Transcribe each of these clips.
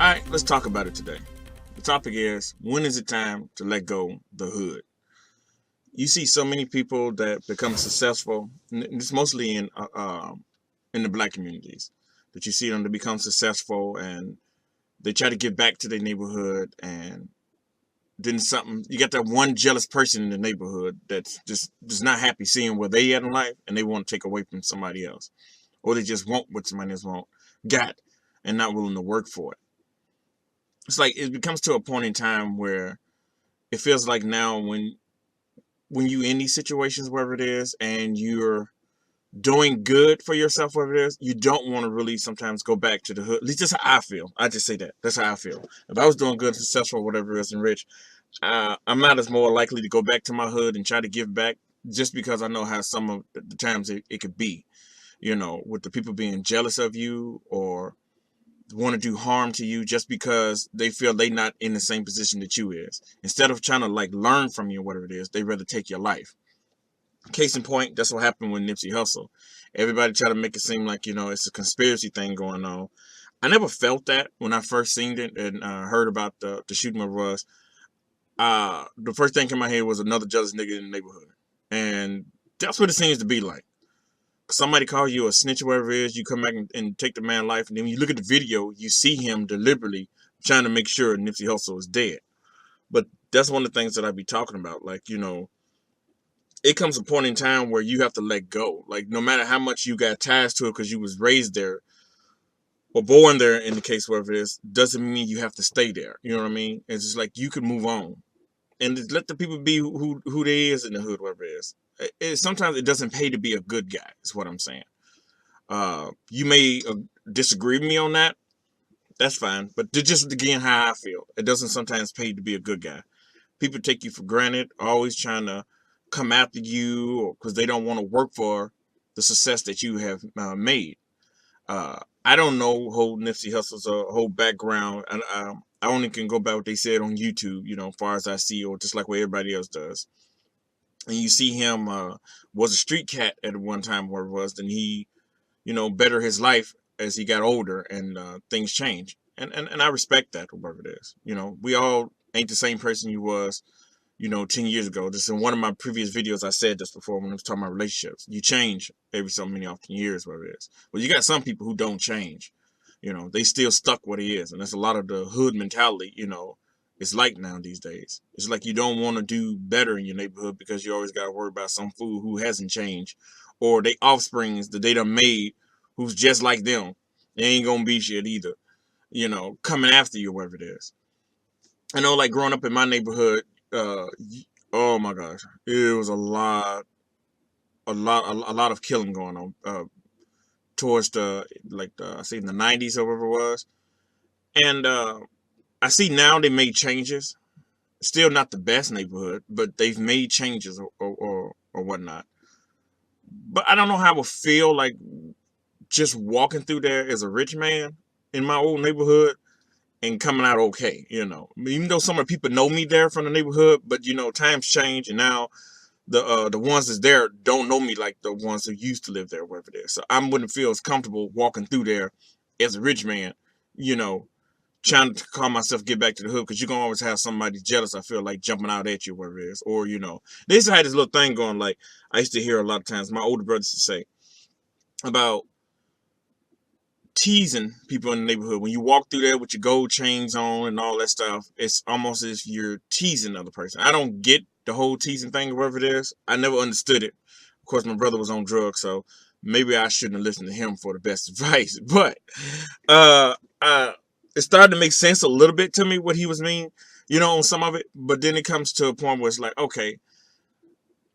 Alright, let's talk about it today. The topic is, when is it time to let go the hood? You see so many people that become successful, and it's mostly in the black communities, that you see them to become successful and they try to give back to their neighborhood, and then something, you got that one jealous person in the neighborhood that's just not happy seeing where they at in life, and they want to take away from somebody else. Or they just want what somebody else got and not willing to work for it. It's like it becomes to a point in time where it feels like now when you in these situations, wherever it is, and you're doing good for yourself, wherever it is, you don't want to really sometimes go back to the hood. At least that's how I feel. I just say that. That's how I feel. If I was doing good, successful, whatever it is, and rich, I'm not as more likely to go back to my hood and try to give back, just because I know how some of the times it could be, with the people being jealous of you or want to do harm to you just because they feel they not in the same position that you is. Instead of trying to like learn from you or whatever it is, they rather take your life. Case in point, that's what happened with Nipsey Hussle. Everybody try to make it seem like, it's a conspiracy thing going on. I never felt that when I first seen it and heard about the shooting of was. The first thing in my head was another jealous nigga in the neighborhood. And that's what it seems to be like. Somebody call you a snitch or whatever it is, you come back and take the man's life, and then when you look at the video, you see him deliberately trying to make sure Nipsey Hussle is dead. But that's one of the things that I be talking about. Like, it comes a point in time where you have to let go. Like, no matter how much you got ties to it because you was raised there or born there, in the case wherever it is, doesn't mean you have to stay there. You know what I mean? It's just like you can move on and just let the people be who they is in the hood, wherever it is. Sometimes it doesn't pay to be a good guy, is what I'm saying. You may disagree with me on that. That's fine. But just again, how I feel, it doesn't sometimes pay to be a good guy. People take you for granted, always trying to come after you because they don't want to work for the success that you have made. I don't know whole Nipsey Hussle's whole background, and I only can go by what they said on YouTube, as far as I see, or just like what everybody else does. And you see him was a street cat at one time, where it was, then he better his life as he got older, and things change. And I respect that, whatever it is. We all ain't the same person you was, 10 years ago. Just in one of my previous videos, I said this before when I was talking about relationships. You change every so many often years, whatever it is. But you got some people who don't change. They still stuck what he is. And that's a lot of the hood mentality, it's like now these days. It's like you don't want to do better in your neighborhood because you always got to worry about some fool who hasn't changed, or they offsprings that they done made who's just like them. They ain't gonna be shit either, coming after you, wherever it is. I know, like growing up in my neighborhood, uh, oh my gosh, it was a lot of killing going on towards I see in the '90s or whatever it was, and I see now they made changes. Still not the best neighborhood, but they've made changes or whatnot. But I don't know how I would feel like just walking through there as a rich man in my old neighborhood and coming out okay, Even though some of the people know me there from the neighborhood, but times change, and now the ones that's there don't know me like the ones who used to live there, wherever it is. So I wouldn't feel as comfortable walking through there as a rich man, you know, trying to call myself get back to the hood, because you're gonna always have somebody jealous, I feel like, jumping out at you, wherever it is. Or, they used to have this little thing going, like I used to hear a lot of times my older brothers to say about teasing people in the neighborhood. When you walk through there with your gold chains on and all that stuff, it's almost as if you're teasing another person. I don't get the whole teasing thing, or whatever it is. I never understood it. Of course, my brother was on drugs, so maybe I shouldn't have listened to him for the best advice. But uh, uh, it started to make sense a little bit to me what he was meaning, on some of it. But then it comes to a point where it's like, okay,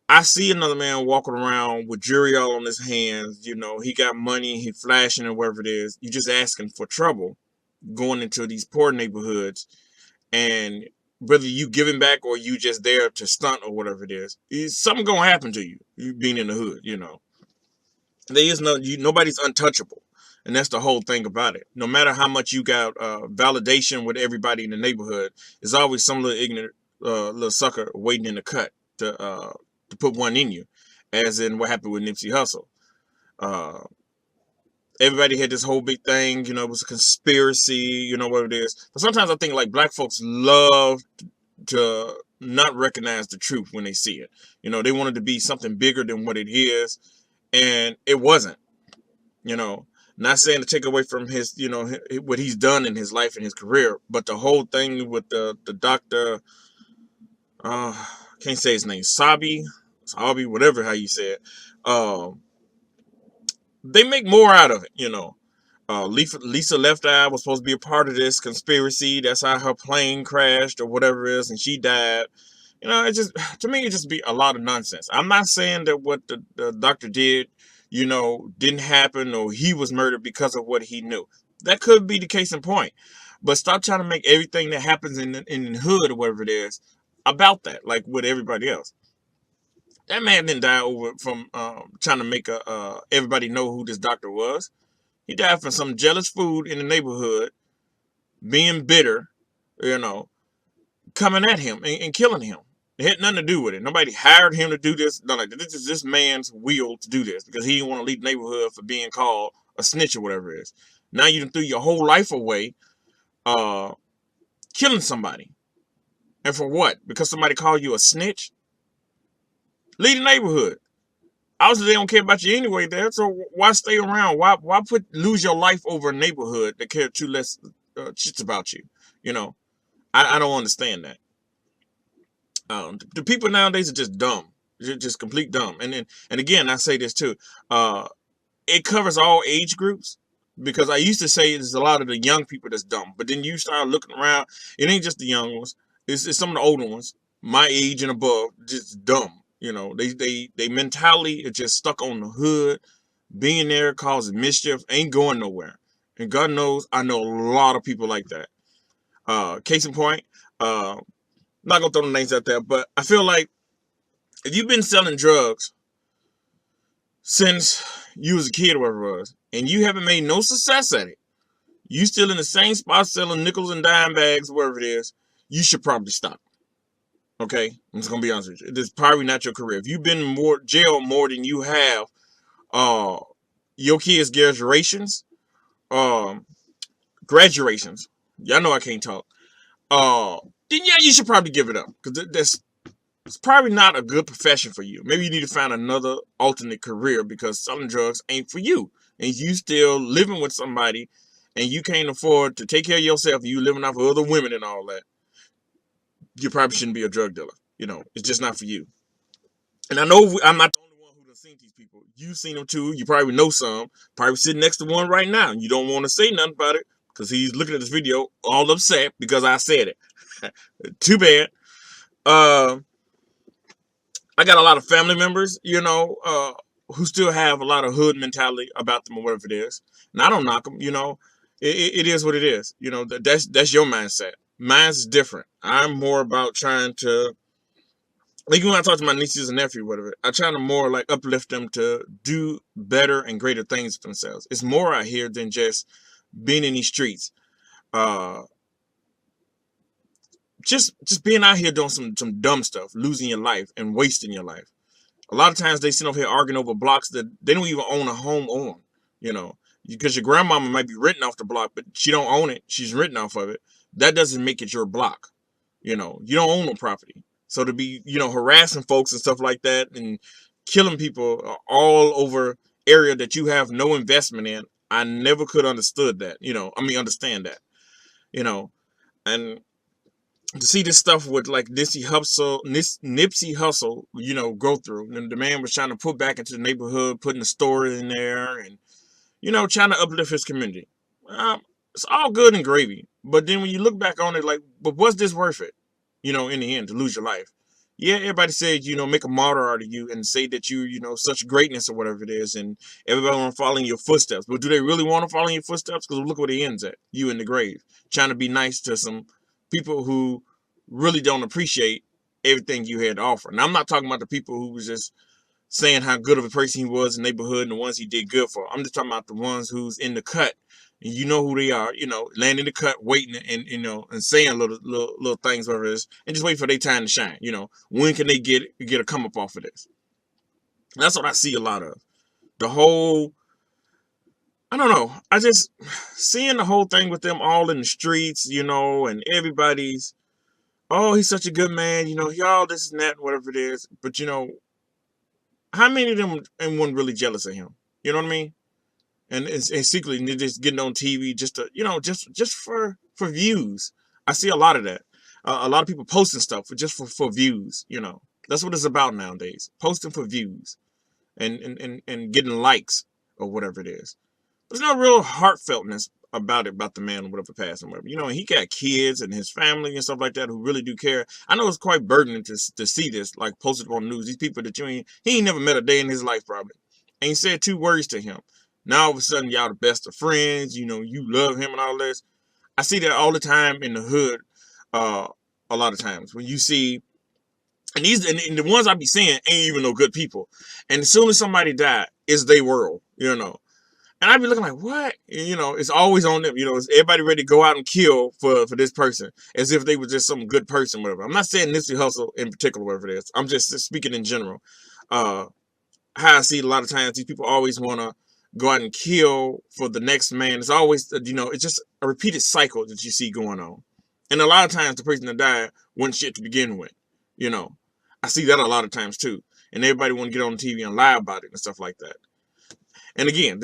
I see another man walking around with jewelry all on his hands. He got money, he flashing or whatever it is. You just asking for trouble, going into these poor neighborhoods, and whether you giving back or you just there to stunt or whatever it is, something gonna happen to you. You being in the hood, there is nobody's untouchable, and that's the whole thing about it. No matter how much you got validation with everybody in the neighborhood, there's always some little ignorant little sucker waiting in the cut to put one in you, as in what happened with Nipsey Hussle. Uh, Everybody had this whole big thing, it was a conspiracy, what it is. But sometimes I think like black folks love to not recognize the truth when they see it. They wanted to be something bigger than what it is, and it wasn't. You know, Not saying to take away from his, what he's done in his life and his career, but the whole thing with the doctor, can't say his name, Sabi, whatever how you say it. Um, they make more out of it. Lisa Left Eye was supposed to be a part of this conspiracy. That's how her plane crashed or whatever it is, and she died. It just, to me, it just be a lot of nonsense. I'm not saying that what the doctor did, didn't happen or he was murdered because of what he knew. That could be the case in point. But stop trying to make everything that happens in the hood or whatever it is about that, like with everybody else. That man didn't die over from trying to make everybody know who this doctor was. He died from some jealous food in the neighborhood, being bitter, you know, coming at him and killing him. It had nothing to do with it. Nobody hired him to do this. No, like, this is this man's will to do this because he didn't want to leave the neighborhood for being called a snitch or whatever it is. Now you done threw your whole life away uh, killing somebody. And for what? Because somebody called you a snitch? Leave the neighborhood. Obviously, they don't care about you anyway there, so why stay around? Why lose your life over a neighborhood that care too less shits about you? You know, I don't understand that. The people nowadays are just dumb, just complete dumb. And again, I say this too. It covers all age groups because I used to say it's a lot of the young people that's dumb, but then you start looking around. It ain't just the young ones. It's some of the older ones, my age and above, just dumb. They mentality is just stuck on the hood, being there causing mischief, ain't going nowhere. And God knows I know a lot of people like that. Case in point, not gonna throw the names out there, but I feel like if you've been selling drugs since you was a kid or whatever it was, and you haven't made no success at it, you still in the same spot selling nickels and dime bags, wherever it is, you should probably stop. Okay, I'm just gonna be honest with you. It is probably not your career. If you've been more jail more than you have uh your kids' um graduations, y'all know I can't talk. Uh, then yeah, you should probably give it up because that's it's probably not a good profession for you. Maybe you need to find another alternate career because selling drugs ain't for you. And you still living with somebody and you can't afford to take care of yourself and you living off of other women and all that. You probably shouldn't be a drug dealer. It's just not for you. And I know I'm not the only one who done seen these people. You've seen them too. You probably know some. Probably sitting next to one right now. And you don't want to say nothing about it because he's looking at this video all upset because I said it. Too bad. Uh, I got a lot of family members, who still have a lot of hood mentality about them or whatever it is. And I don't knock them, it is what it is. That's your mindset. Mine's different. I'm more about trying to, like when I talk to my nieces and nephew, whatever, I try to more like uplift them to do better and greater things for themselves. It's more out here than just being in these streets. Uh, just being out here doing some dumb stuff, losing your life and wasting your life. A lot of times they sit over here arguing over blocks that they don't even own a home on, you know, because your grandmama might be written off the block, but she don't own it. She's written off of it. That doesn't make it your block. You don't own no property. So to be, harassing folks and stuff like that and killing people all over area that you have no investment in, I never could understood that, understand that, you know, and to see this stuff with like Nipsey Hussle, go through. And the man was trying to put back into the neighborhood, putting a store in there, and trying to uplift his community. It's all good and gravy, but then when you look back on it, like, but was this worth it? In the end, to lose your life. Yeah, everybody said, make a martyr out of you and say that such greatness or whatever it is, and everybody want to follow in your footsteps. But do they really want to follow in your footsteps? Because look where it ends at. You in the grave, trying to be nice to some people who really don't appreciate everything you had to offer. Now, I'm not talking about the people who was just saying how good of a person he was in the neighborhood and the ones he did good for. I'm just talking about the ones who's in the cut. And you know who they are, laying in the cut, waiting and saying little things, whatever it is, and just wait for their time to shine. When can they get a come up off of this? That's what I see a lot of. The whole I don't know. I just seeing the whole thing with them all in the streets, and everybody's, oh, he's such a good man, he all this and that, whatever it is. But how many of them and one really jealous of him? You know what I mean? And secretly they're just getting on TV just to, just for views. I see a lot of that. A lot of people posting stuff for views. That's what it's about nowadays. Posting for views and getting likes or whatever it is. There's no real heartfeltness about the man or whatever passed and whatever. He got kids and his family and stuff like that who really do care. I know it's quite burdening to see this, like posted on the news. These people that he ain't never met a day in his life probably. Ain't said two words to him. Now all of a sudden y'all the best of friends, you love him and all this. I see that all the time in the hood, uh, a lot of times when you see, and the ones I be seeing ain't even no good people. And as soon as somebody die, it's their world. And I'd be looking like, what? It's always on them. It's everybody ready to go out and kill for this person as if they were just some good person, whatever. I'm not saying Nipsey Hussle in particular, whatever it is. I'm just speaking in general. How I see it a lot of times, these people always want to go out and kill for the next man. It's always, it's just a repeated cycle that you see going on. And a lot of times the person that died wasn't shit to begin with. You know, I see that a lot of times too. And everybody want to get on the TV and lie about it and stuff like that. And again,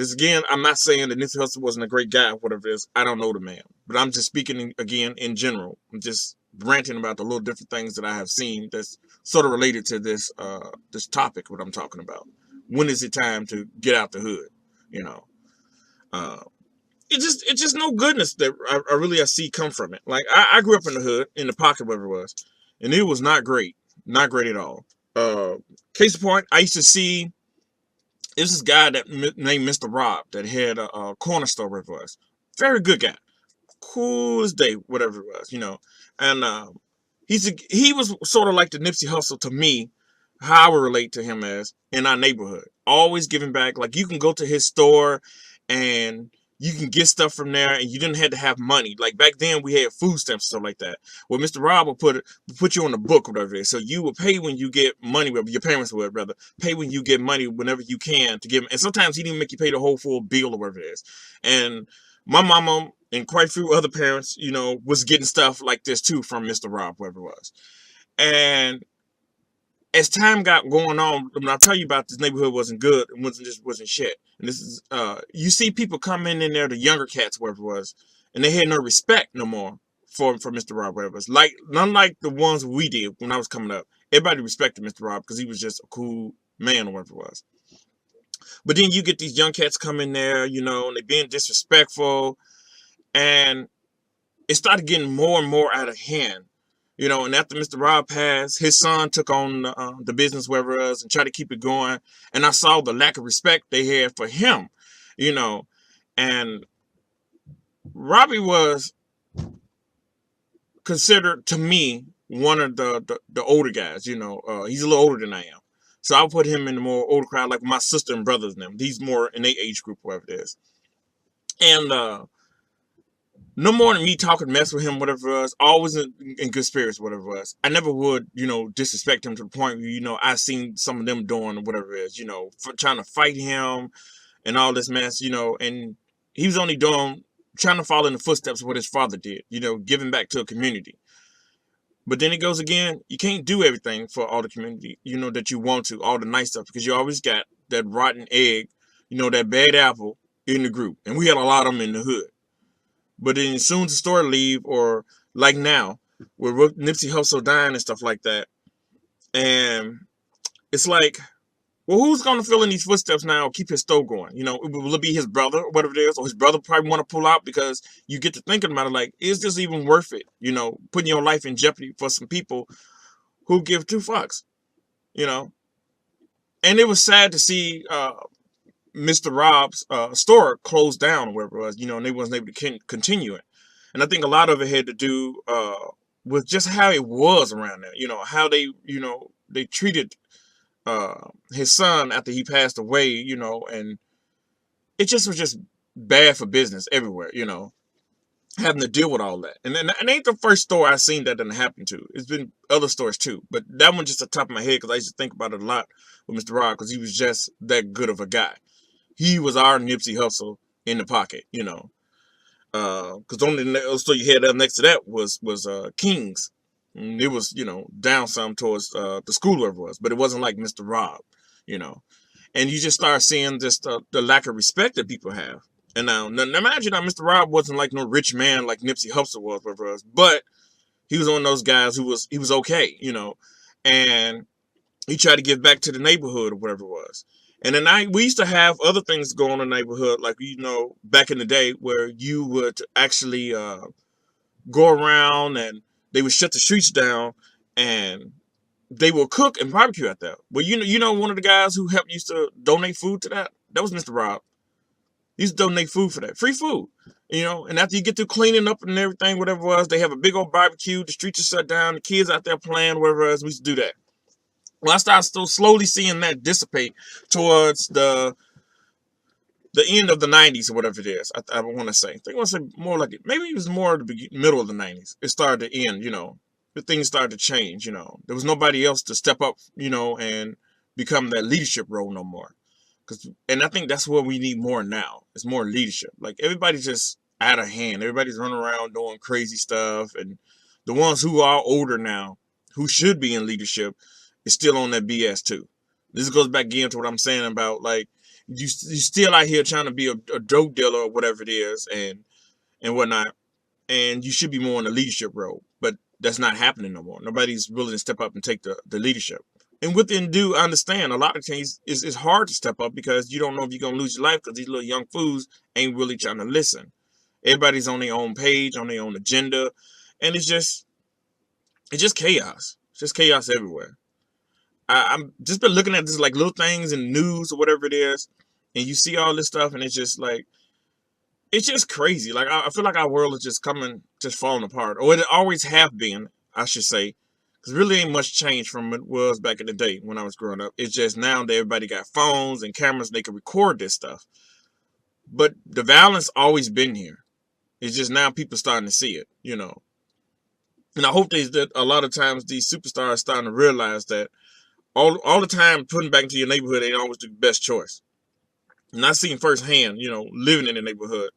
I'm not saying that Nipsey Hussle wasn't a great guy or whatever it is. I don't know the man. But I'm just speaking again in general. I'm just ranting about the little different things that I have seen that's sort of related to this topic, what I'm talking about. When is it time to get out the hood? You know. Uh, it's just no goodness that I see come from it. Like I grew up in the hood, in the pocket, wherever it was, and it was not great. Not great at all. Uh, Case in point, I used to see it was this guy that named Mr. Rob that had a corner store where it was. Very good guy. Cool as day, whatever it was. And he was sort of like the Nipsey Hussle to me, how I would relate to him as in our neighborhood. Always giving back. Like you can go to his store and you can get stuff from there and you didn't have to have money. Like back then we had food stamps and stuff like that. Well, Mr. Rob will put you on the book, whatever it is. So you will pay when you get money, your parents would rather pay when you get money whenever you can to give. And sometimes he didn't make you pay the whole full bill or whatever it is. And my mama and quite a few other parents, was getting stuff like this too from Mr. Rob, whoever it was. And as time got going on, when I tell you about this neighborhood wasn't good, it wasn't shit. And this is you see people coming in there, the younger cats, wherever it was, and they had no respect no more for Mr. Rob, whatever it was. Like none like the ones we did when I was coming up. Everybody respected Mr. Rob because he was just a cool man or whatever it was. But then you get these young cats come in there, and they being disrespectful, and it started getting more and more out of hand. And after Mr. Rob passed, his son took on the business wherever it was and tried to keep it going. And I saw the lack of respect they had for him, you know. And Robbie was considered to me one of the older guys. He's a little older than I am, so I'll put him in the more older crowd, like my sister and brothers and them. He's more in their age group, whatever it is. And no more than me talking mess with him, whatever it was, always in good spirits, whatever it was. I never would, disrespect him to the point where, I seen some of them doing whatever it is, for trying to fight him and all this mess, and he was only trying to follow in the footsteps of what his father did, giving back to a community. But then it goes again, you can't do everything for all the community, that you want to, all the nice stuff, because you always got that rotten egg, that bad apple in the group. And we had a lot of them in the hood. But then as soon as the story leave, or like now, with Nipsey Hussle dying and stuff like that, and it's like, well, who's going to fill in these footsteps now, keep his store going? Will it be his brother, or whatever it is, or his brother probably want to pull out because you get to thinking about it, like, is this even worth it? Putting your life in jeopardy for some people who give two fucks, And it was sad to see Mr. Rob's store closed down or wherever it was, and they wasn't able to continue it. And I think a lot of it had to do with just how it was around there, how they treated his son after he passed away, and it just was just bad for business everywhere, having to deal with all that. And then it ain't the first store I've seen that didn't happen to. It's been other stores too, but that one just at the top of my head because I used to think about it a lot with Mr. Rob because he was just that good of a guy. He was our Nipsey Hussle in the pocket, because only store you had up next to that was King's. And it was, down some towards the school where it was, but it wasn't like Mr. Rob, you know. And you just start seeing just the lack of respect that people have. And now imagine now, Mr. Rob wasn't like no rich man like Nipsey Hussle was, whatever it was, but he was one of those guys he was okay, and he tried to give back to the neighborhood or whatever it was. And then we used to have other things going on in the neighborhood, like back in the day, where you would actually go around and they would shut the streets down and they will cook and barbecue out there. Well, one of the guys who helped used to donate food to that. That was Mr. Rob. He used to donate food for that, free food. And after you get through cleaning up and everything, whatever it was, they have a big old barbecue. The streets are shut down. The kids out there playing, whatever it is. We used to do that. Well, I started still slowly seeing that dissipate towards the end of the 90s or whatever it is. I want to say. I think I want to say more like it. Maybe it was more the middle of the 90s. It started to end, The things started to change, There was nobody else to step up, and become that leadership role no more. And I think that's what we need more now. It's more leadership. Like, everybody's just out of hand. Everybody's running around doing crazy stuff. And the ones who are older now, who should be in leadership, is still on that BS too. This goes back again to what I'm saying about, like, you still out here trying to be a dope dealer or whatever it is and whatnot. And you should be more in the leadership role. But that's not happening no more. Nobody's willing to step up and take the leadership. And within due, I understand a lot of things it's hard to step up because you don't know if you're going to lose your life because these little young fools ain't really trying to listen. Everybody's on their own page, on their own agenda. And it's just chaos. It's just chaos everywhere. I'm just been looking at this like little things in the news or whatever it is, and you see all this stuff, and it's just like, it's just crazy. Like, I feel like our world is just falling apart, or it always have been, I should say, because really ain't much change from what it was back in the day when I was growing up. It's just now that everybody got phones and cameras, they can record this stuff. But the violence always been here. It's just now people starting to see it, And I hope that a lot of times these superstars starting to realize that all the time putting back into your neighborhood ain't always the best choice. And I've seen firsthand, living in the neighborhood,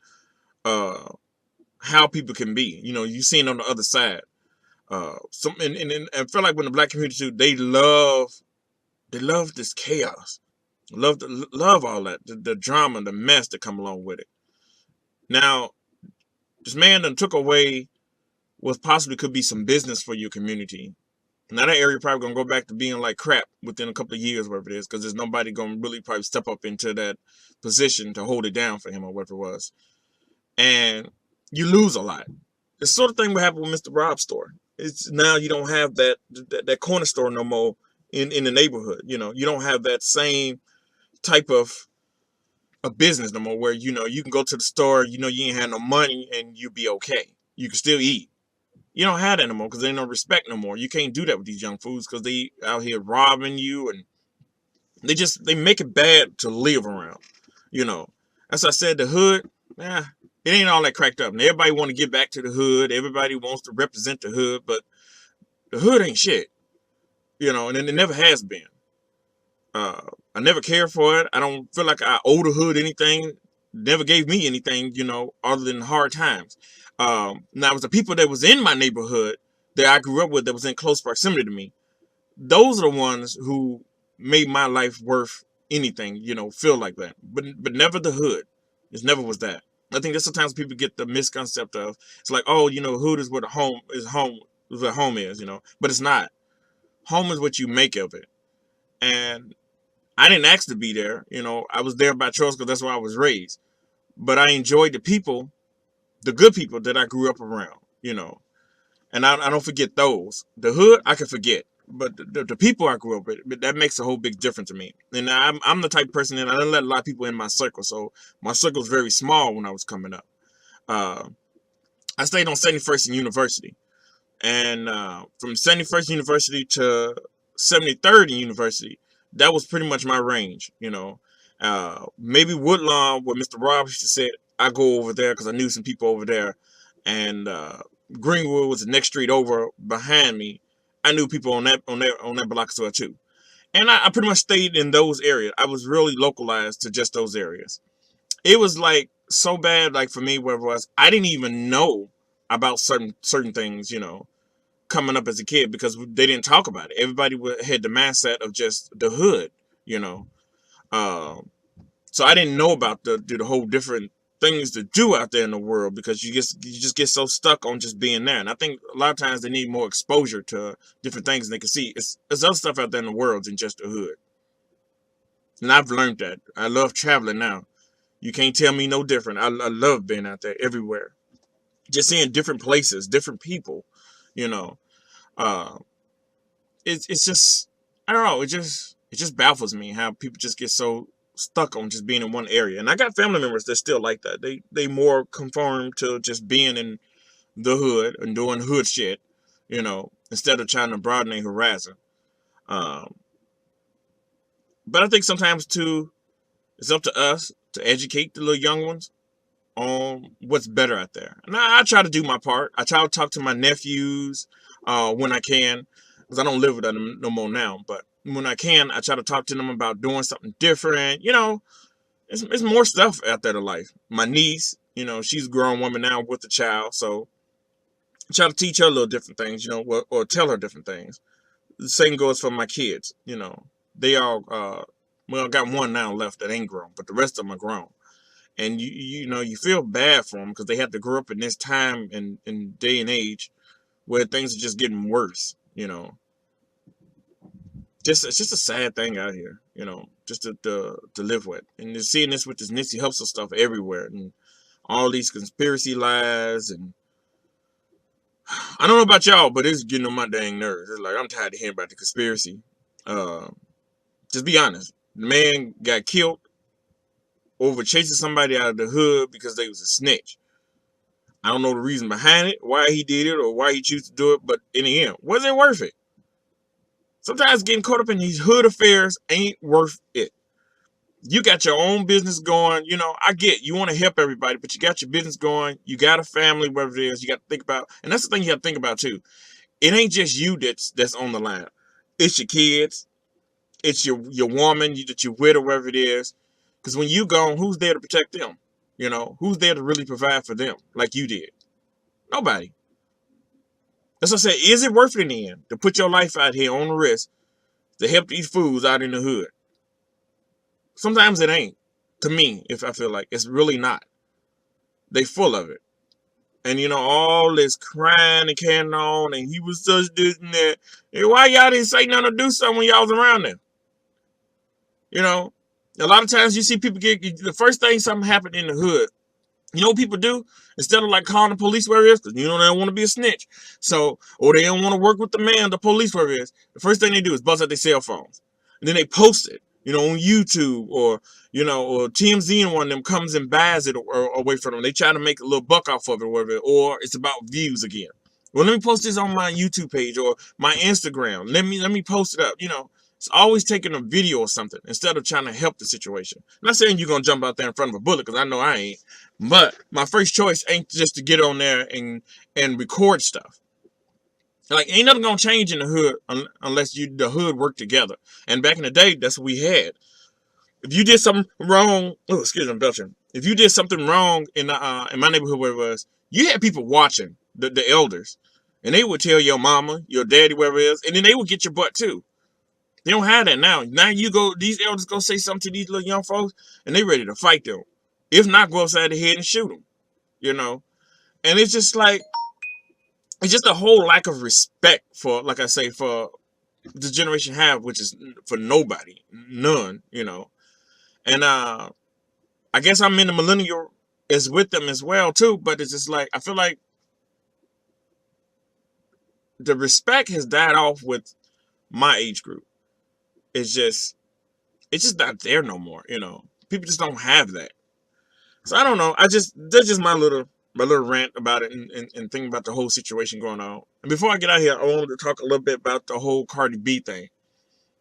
how people can be. You seen on the other side. And I feel like when the black community too, they love this chaos. Love all that. The drama, the mess that come along with it. Now, this man done took away what possibly could be some business for your community. Now that area probably gonna go back to being like crap within a couple of years, whatever it is, because there's nobody gonna really probably step up into that position to hold it down for him or whatever it was. And you lose a lot. The sort of thing what happened with Mr. Rob's store. It's now you don't have that corner store no more in the neighborhood. You don't have that same type of a business no more where you can go to the store, you ain't had no money and you be okay. You can still eat. You don't have that no more because there ain't no respect no more. You can't do that with these young fools because they out here robbing you and they make it bad to live around. As I said, the hood, it ain't all that cracked up. And everybody want to get back to the hood. Everybody wants to represent the hood, but the hood ain't shit. And it never has been. I never cared for it. I don't feel like I owe the hood anything. Never gave me anything, other than hard times. Now, it was the people that was in my neighborhood that I grew up with that was in close proximity to me. Those are the ones who made my life worth anything, feel like that. But never the hood. It never was that. I think that sometimes people get the misconcept of, it's like, oh, hood is where the home is where home is, But it's not. Home is what you make of it. And I didn't ask to be there, I was there by choice because that's where I was raised. But I enjoyed the people, the good people that I grew up around, And I don't forget those. The hood, I can forget. But the people I grew up with, that makes a whole big difference to me. And I'm the type of person that I didn't let a lot of people in my circle. So my circle was very small when I was coming up. I stayed on 71st and University. And from 71st University to 73rd and University, that was pretty much my range, Maybe Woodlawn, where Mr. Rob used to say, I go over there because I knew some people over there. And Greenwood was the next street over behind me. I knew people on that block as well too. And I pretty much stayed in those areas. I was really localized to just those areas. It was like so bad, like for me, where it was I didn't even know about certain things, coming up as a kid because they didn't talk about it. Everybody had the mindset of just the hood, you know. Um, so I didn't know about the whole different things to do out there in the world because you just get so stuck on just being there. And I think a lot of times they need more exposure to different things and they can see it's other stuff out there in the world than just the hood. And I've learned that. I love traveling now. You can't tell me no different. I love being out there everywhere. Just seeing different places, different people, you know. Uh, it's just I don't know. It just baffles me how people just get so stuck on just being in one area. And I got family members that still like that. They more conform to just being in the hood and doing hood shit, instead of trying to broaden their horizon. Um, but I think sometimes too, it's up to us to educate the little young ones on what's better out there. And I try to do my part. I try to talk to my nephews when I can, because I don't live with them no more now. But when I can, I try to talk to them about doing something different. It's more stuff out there to life. My niece, she's a grown woman now with a child, so I try to teach her little different things, or tell her different things. The same goes for my kids. They all, well, I got one now left that ain't grown, but the rest of them are grown. And you feel bad for them because they have to grow up in this time and day and age where things are just getting worse. It's just a sad thing out here. Just to live with, and you're seeing this with this Nipsy Hussle stuff everywhere, and all these conspiracy lies. And I don't know about y'all, but it's getting on my dang nerves. It's like I'm tired of hearing about the conspiracy. Uh, just be honest. The man got killed over chasing somebody out of the hood because they was a snitch. I don't know the reason behind it, why he did it, or why he chose to do it, but in the end, was it worth it? Sometimes getting caught up in these hood affairs ain't worth it. You got your own business going. I get you want to help everybody, but you got your business going. You got a family, whatever it is. You got to think about, and that's the thing you have to think about too. It ain't just you that's on the line. It's your kids. It's your woman that you're with, or whatever it is. Because when you gone, who's there to protect them? Who's there to really provide for them like you did? Nobody. That's what I say. Is it worth it in the end to put your life out here on the risk to help these fools out in the hood? Sometimes it ain't. To me, if I feel like it's really not. They full of it. And all this crying and carrying on, and he was such this and that. Hey, why y'all didn't say nothing or do something when y'all was around them? A lot of times you see people get the first thing something happened in the hood. You know what people do? Instead of like calling the police where it is, because they don't want to be a snitch. So, or they don't want to work with the man, the police where it is. The first thing they do is bust out their cell phones. And then they post it, on YouTube or TMZ, and one of them comes and buys it or away from them. They try to make a little buck off of it or whatever, or it's about views again. Well, let me post this on my YouTube page or my Instagram. Let me post it up, It's always taking a video or something instead of trying to help the situation. I'm not saying you're going to jump out there in front of a bullet, because I know I ain't. But my first choice ain't just to get on there and record stuff. Like, ain't nothing going to change in the hood unless the hood work together. And back in the day, that's what we had. If you did something wrong, oh, excuse me, I'm belching. If you did something wrong in my neighborhood where it was, you had people watching, the elders. And they would tell your mama, your daddy, wherever it is, and then they would get your butt too. They don't have that now. Now these elders go say something to these little young folks, and they ready to fight them. If not, go upside the head and shoot them. And it's just like, it's just a whole lack of respect for, like I say, for the generation have, which is for nobody, none. And I guess I'm in the millennial is with them as well too. But it's just like I feel like the respect has died off with my age group. It's just not there no more. People just don't have that. So I don't know. That's just my little rant about it and thinking about the whole situation going on. And before I get out here, I wanted to talk a little bit about the whole Cardi B thing.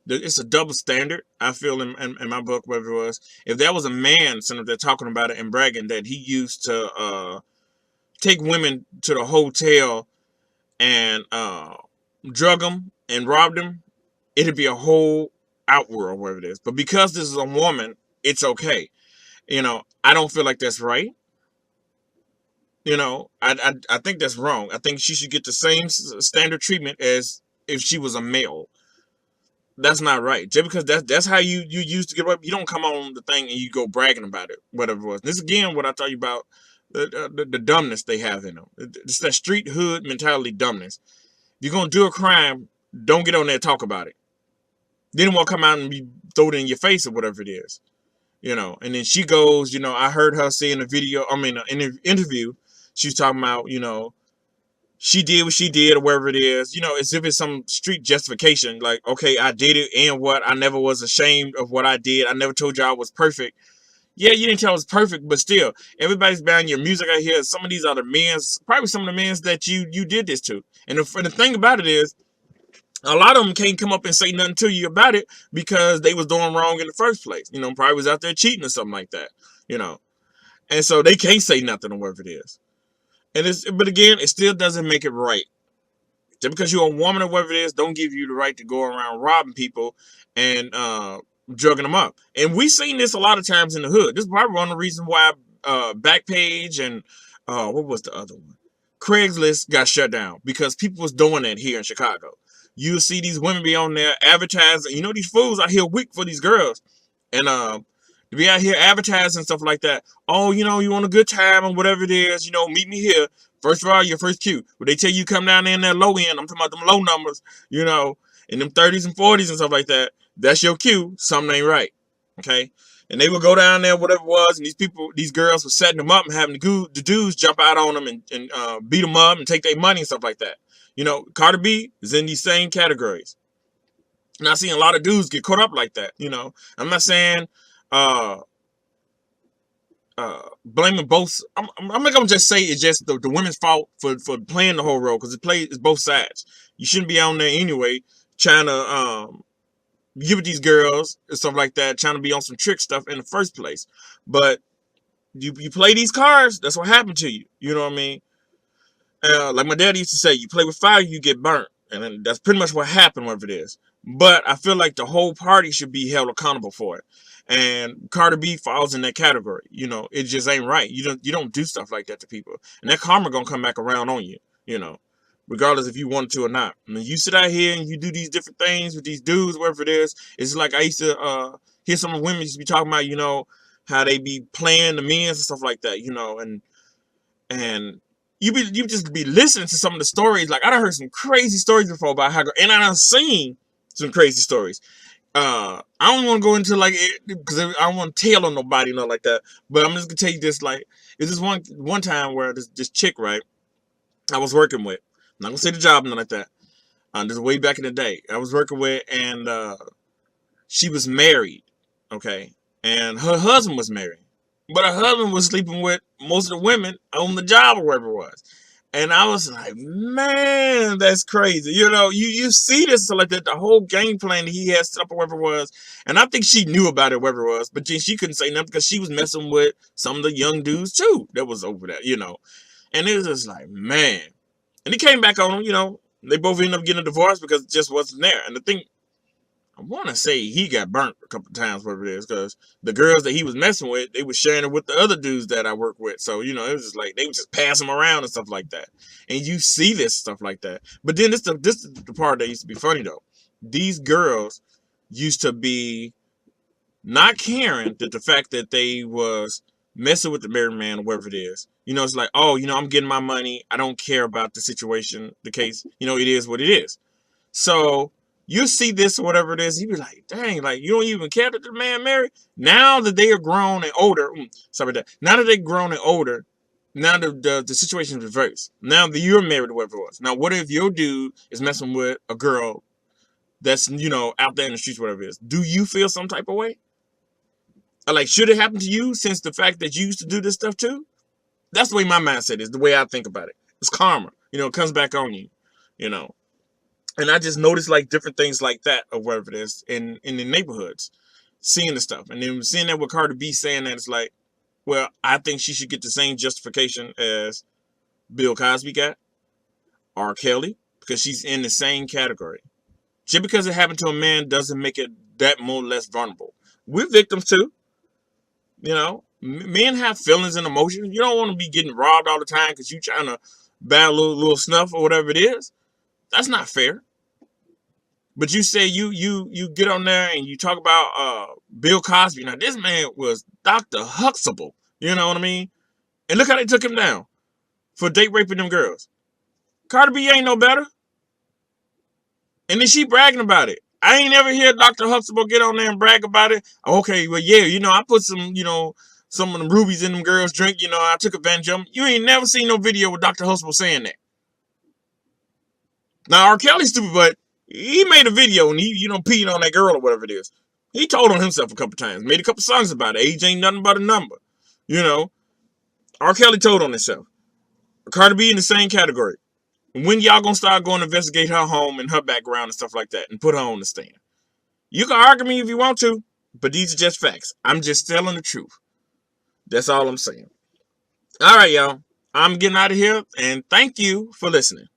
It's a double standard, I feel, in my book, whatever it was. If there was a man sitting up there talking about it and bragging that he used to take women to the hotel and drug them and rob them, it'd be a whole outworld, whatever it is. But because this is a woman, it's okay. I don't feel like that's right. I think that's wrong. I think she should get the same standard treatment as if she was a male. That's not right. Just because that's how you used to get up, you don't come on the thing and you go bragging about it, whatever it was. This again, what I tell you about the dumbness they have in them. It's that street hood mentality dumbness. If you're gonna do a crime, don't get on there and talk about it. Then won't come out and be throw it in your face or whatever it is. And then she goes, I heard her say in a video, in an interview, she's talking about, she did what she did or whatever it is, as if it's some street justification. Like, okay, I did it and what? I never was ashamed of what I did. I never told you I was perfect. Yeah, you didn't tell I was perfect, but still, everybody's buying your music out here. Some of these are the men's, probably some of the men's that you did this to. And the thing about it is, a lot of them can't come up and say nothing to you about it because they was doing wrong in the first place. Probably was out there cheating or something like that. And so they can't say nothing or whatever it is. But again, it still doesn't make it right. Just because you're a woman or whatever it is, don't give you the right to go around robbing people and drugging them up. And we've seen this a lot of times in the hood. This is probably one of the reasons why Backpage and what was the other one? Craigslist got shut down because people was doing that here in Chicago. You see these women be on there advertising. These fools out here weak for these girls. And to be out here advertising and stuff like that. Oh, you want a good time or whatever it is, meet me here. First of all, your first cue. When they tell you come down there in that low end, I'm talking about them low numbers, in them 30s and 40s and stuff like that. That's your cue. Something ain't right. Okay? And they would go down there, whatever it was, and these girls were setting them up and having the dudes jump out on them and beat them up and take their money and stuff like that. Cardi B is in these same categories. And I've seen a lot of dudes get caught up like that. I'm not saying blaming both. I'm not gonna just say it's just the women's fault for playing the whole role, because it's both sides. You shouldn't be on there anyway trying to give it these girls and stuff like that, trying to be on some trick stuff in the first place. But you play these cards, that's what happened to you. You know what I mean? Like my dad used to say, you play with fire, you get burnt. And that's pretty much what happened, whatever it is. But I feel like the whole party should be held accountable for it. And Cardi B falls in that category. It just ain't right. You don't do stuff like that to people. And that karma gonna come back around on you, regardless if you want to or not. I mean, you sit out here and you do these different things with these dudes, whatever it is. It's like I used to hear some of the women used to be talking about, how they be playing the men and stuff like that, and you just be listening to some of the stories. Like, I done heard some crazy stories before about how, and I done seen some crazy stories. I don't want to go into like it because I don't want to tell on nobody, nothing like that. But I'm just gonna tell you this: like, it's this one time where this chick, right, I was working with. I'm not gonna say the job, nothing like that. This is way back in the day. I was working with, and she was married, okay, and her husband was married. But her husband was sleeping with most of the women on the job or wherever it was. And I was like, man, that's crazy. You see this like that, the whole game plan that he had set up or whatever it was. And I think she knew about it, whatever it was. But then she couldn't say nothing because she was messing with some of the young dudes too that was over there, And it was just like, man. And he came back on them, They both ended up getting a divorce because it just wasn't there. And the thing, I want to say he got burnt a couple of times, whatever it is, because the girls that he was messing with, they were sharing it with the other dudes that I work with. So, it was just like, they would just pass him around and stuff like that. And you see this stuff like that. But then this is the part that used to be funny, though. These girls used to be not caring that the fact that they was messing with the married man or whatever it is. It's like, oh, I'm getting my money. I don't care about the situation, the case. It is what it is. So you see this or whatever it is, you be like, dang, like, you don't even care that the man married? Now that they are grown and older, now that they're grown and older, now the situation is reversed. Now that you're married or whatever it was. Now, what if your dude is messing with a girl that's, out there in the streets, whatever it is? Do you feel some type of way? Or like, should it happen to you since the fact that you used to do this stuff too? That's the way my mindset is, the way I think about it. It's karma. It comes back on you, And I just noticed like different things like that or whatever it is in the neighborhoods, seeing the stuff. And then seeing that with Cardi B saying that, it's like, well, I think she should get the same justification as Bill Cosby got, R. Kelly, because she's in the same category. Just because it happened to a man doesn't make it that more or less vulnerable. We're victims too. Men have feelings and emotions. You don't want to be getting robbed all the time because you trying to buy a little snuff or whatever it is. That's not fair. But you say you get on there and you talk about Bill Cosby. Now this man was Dr. Huxtable. You know what I mean? And look how they took him down for date raping them girls. Cardi B ain't no better. And then she bragging about it. I ain't ever hear Dr. Huxtable get on there and brag about it. Okay, well, yeah, I put some of them rubies in them girls' drink. I took advantage of them. You ain't never seen no video with Dr. Huxtable saying that. Now, R. Kelly stupid, but he made a video and he, peed on that girl or whatever it is. He told on himself a couple times, made a couple songs about it. Age ain't nothing but a number. R. Kelly told on himself. Cardi B in the same category. When y'all gonna start going to investigate her home and her background and stuff like that and put her on the stand? You can argue me if you want to, but these are just facts. I'm just telling the truth. That's all I'm saying. All right, y'all. I'm getting out of here, and thank you for listening.